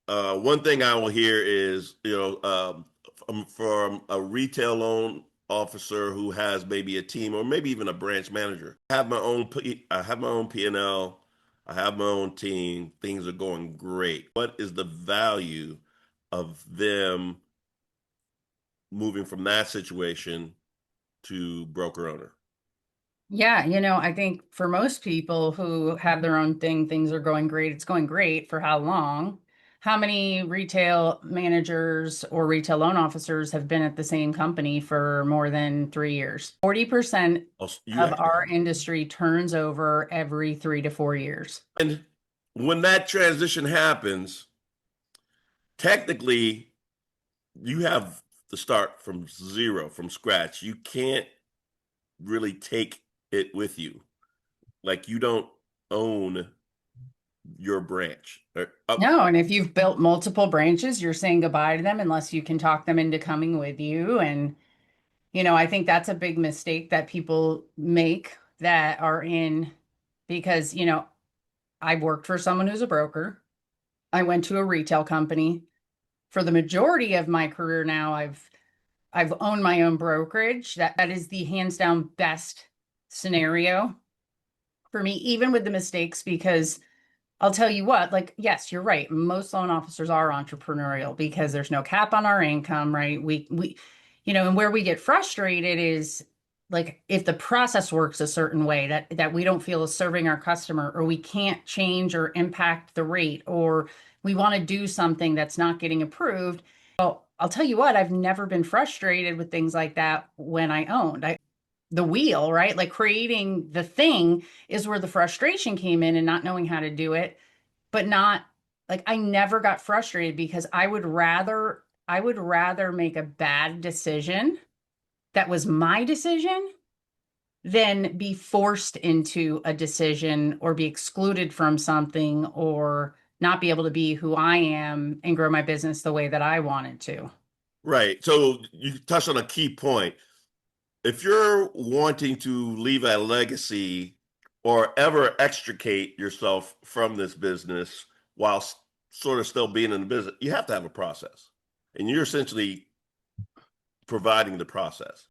One thing I will hear is, from a retail loan officer who has maybe a team or maybe even a branch manager. I have my own P&L. I have my own team. Things are going great. What is the value of them moving from that situation to broker owner? Yeah, I think for most people who have their own thing, things are going great. It's going great for how long? How many retail managers or retail loan officers have been at the same company for more than 3 years? 40% Oh, of our industry turns over every 3 to 4 years. and when that transition happens, technically you have to start from zero, from scratch. You can't really take it with you. Like you don't own your branch. No, and if you've built multiple branches, you're saying goodbye to them unless you can talk them into coming with you. And, I think that's a big mistake that people make that are in because, I've worked for someone who's a broker. I went to a retail company. For the majority of my career now, I've owned my own brokerage. That is the hands down best scenario for me, even with the mistakes, because I'll tell you what, like, yes, you're right. Most loan officers are entrepreneurial because there's no cap on our income, right? And where we get frustrated is like if the process works a certain way that we don't feel is serving our customer, or we can't change or impact the rate, or we want to do something that's not getting approved. Well, I'll tell you what, I've never been frustrated with things like that when I owned. The wheel, right? Like creating the thing is where the frustration came in and not knowing how to do it, but not like I never got frustrated because I would rather make a bad decision that was my decision than be forced into a decision or be excluded from something or not be able to be who I am and grow my business the way that I wanted to. Right. So you touched on a key point. If you're wanting to leave a legacy or ever extricate yourself from this business while sort of still being in the business, you have to have a process. And you're essentially providing the process.